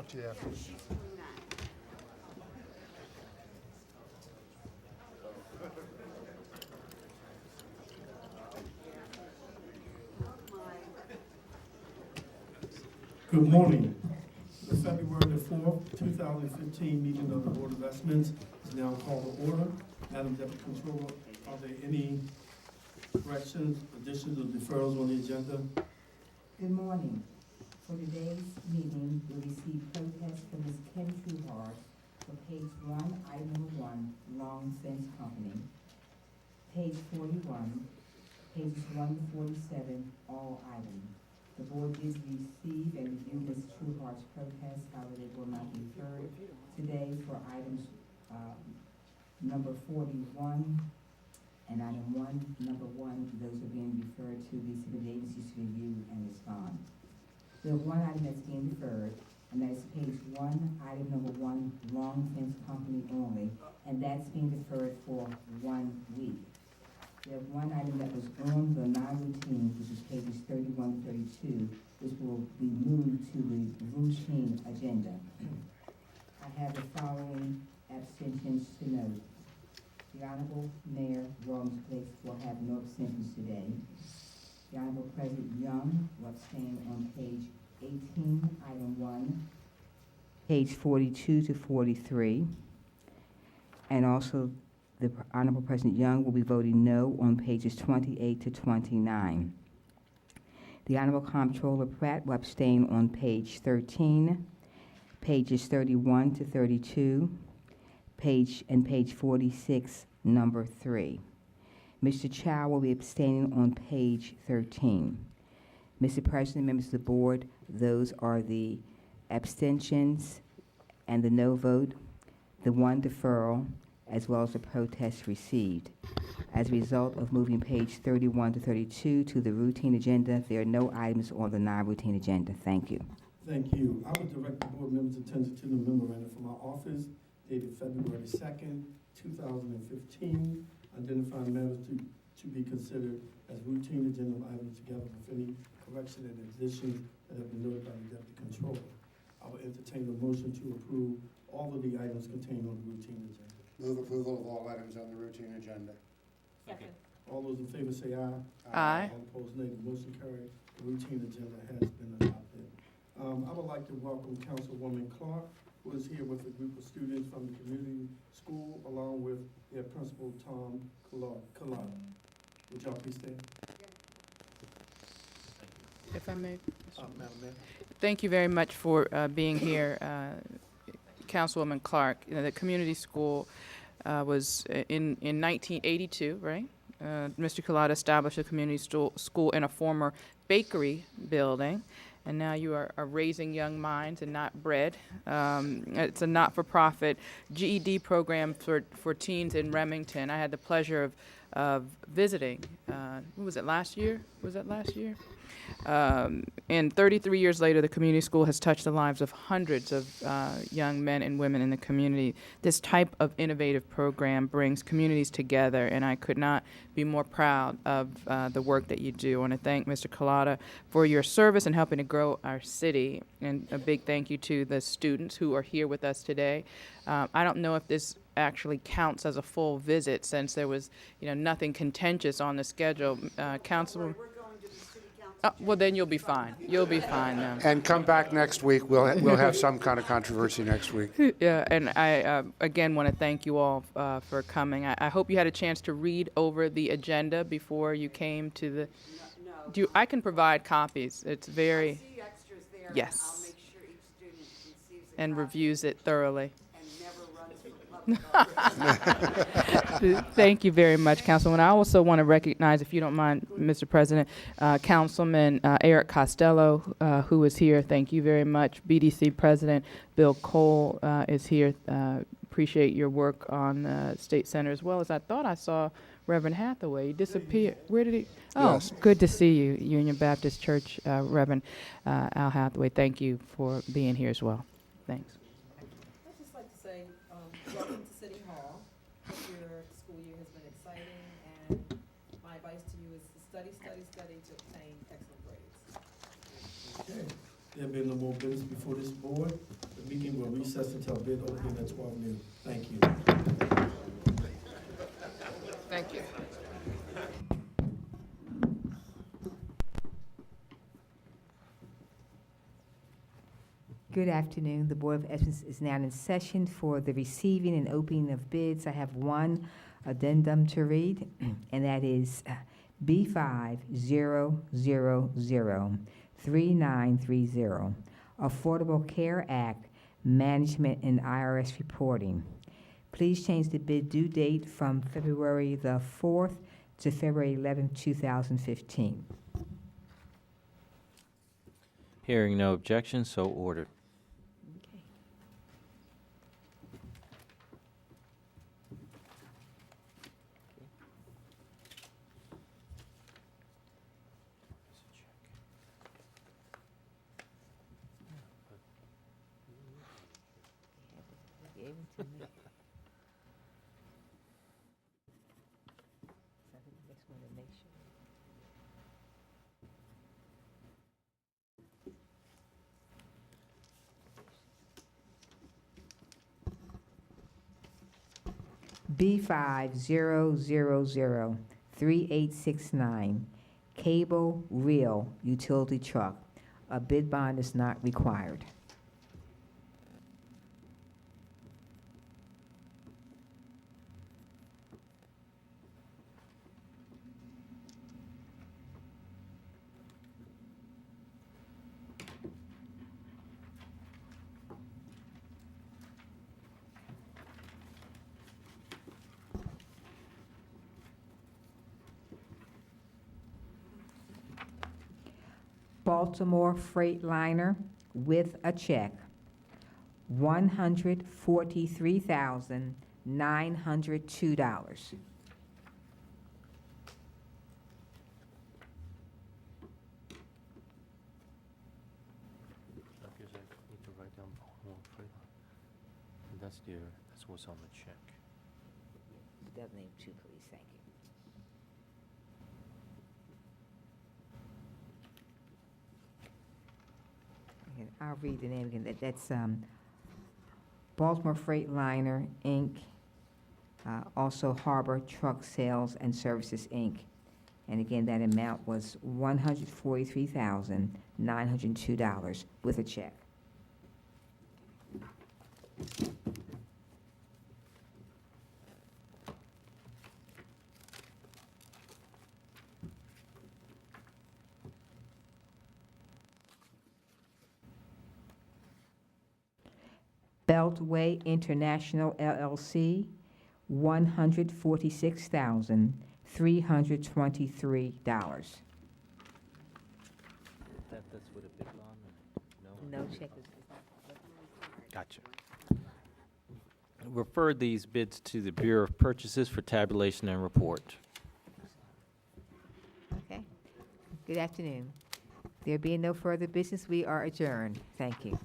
talk to you after. Good morning. The February the 4th, 2015 meeting of the Board of Investments is now called to order. Madam Deputy Controller, are there any corrections, additions, or deferrals on the agenda? Good morning. For today's meeting, we received protests from Ms. Kim Trueheart for page 1, item number 1, Long Fence Company. Page 41, pages 1 to 47, all items. The board did receive and review Ms. Trueheart's protest, however, they will not be heard today for items number 41 and item 1, number 1. Those are being referred to the city agencies to review and respond. We have one item that's being deferred, and that is page 1, item number 1, Long Fence Company only, and that's being deferred for 1 week. We have one item that was on the non-routine, which is pages 31 to 32, which will be moved to the routine agenda. I have the following abstentions to note. The Honorable Mayor Rawlings Place will have no abstentions today. The Honorable President Young will abstain on page 18, item 1, page 42 to 43, and also the Honorable President Young will be voting no on pages 28 to 29. The Honorable Comptroller Pratt will abstain on page 13, pages 31 to 32, page 46, number 3. Mr. Chow will be abstaining on page 13. Mr. President, members of the board, those are the abstentions and the no vote, the one deferral, as well as the protests received. As a result of moving page 31 to 32 to the routine agenda, there are no items on the non-routine agenda. Thank you. Thank you. I would direct the board members' attention to the memorandum from our office dated February 2nd, 2015, identifying matters to be considered as routine agenda items together with any correction and additions that have been noted by the Deputy Controller. I will entertain a motion to approve all of the items contained on the routine agenda. Move approval of all items on the routine agenda. Second. All those in favor say aye. Aye. All opposed, nay. The motion carried. The routine agenda has been adopted. I would like to welcome Councilwoman Clark, who is here with a group of students from the community school, along with their principal, Tom Collada. Would y'all please stand? If I may. Madam Mayor. Thank you very much for being here, Councilwoman Clark. You know, the community school was in 1982, right? Mr. Collada established a community school in a former bakery building, and now you are raising young minds and not bread. It's a not-for-profit GED program for teens in Remington. I had the pleasure of visiting. What was it, last year? Was that last year? And 33 years later, the community school has touched the lives of hundreds of young men and women in the community. This type of innovative program brings communities together, and I could not be more proud of the work that you do. I want to thank Mr. Collada for your service in helping to grow our city, and a big thank you to the students who are here with us today. I don't know if this actually counts as a full visit, since there was, nothing contentious on the schedule. Councilman. Well, then you'll be fine. You'll be fine now. And come back next week. We'll have some kind of controversy next week. Yeah, and I again want to thank you all for coming. I hope you had a chance to read over the agenda before you came to the. No. I can provide copies. It's very. I see extras there. Yes. I'll make sure each student receives a And copy reviews it thoroughly. and never runs for public. Thank you very much, Councilman. I also want to recognize, if you don't mind, Mr. President, Councilman Eric Costello, who is here. Thank you very much. BDC President Bill Cole is here. Appreciate your work on State Center, as well as I thought I saw Reverend Hathaway. He disappeared. Where did he? Oh, Yes. Good to see you, Union Baptist Church, Reverend Al Hathaway. Thank you for being here as well. Thanks. I'd just like to say, welcome to City Hall. Hope your school year has been exciting, and my advice to you is to study to obtain excellent grades. Okay. There being no more business before this board, the meeting will recess until bid opening at 12 noon. Thank you. Thank you. Good afternoon. The Board of Education is now in session for the receiving and opening of bids. I have one addendum to read, and that is B50003930, Affordable Care Act Management and IRS Reporting. Please change the bid due date from February the 4th to February 11th, 2015. Hearing no objection, so ordered. B50003869, Cable Reel Utility Truck. A bid bond is not required. Baltimore Freightliner with a check, $143,902. Need to write down Baltimore Freightliner. That's what's on the check. That name too, please, thank you. And I'll read the name again. That's Baltimore Freightliner, Inc., also Harbor Truck Sales and Services, Inc. And again, that amount was $143,902 with a check. Beltway International LLC, $146,323. That's with a bid bond? No check is. Gotcha. Refer these bids to the Bureau of Purchases for tabulation and report. Okay. Good afternoon. There being no further business, we are adjourned. Thank you.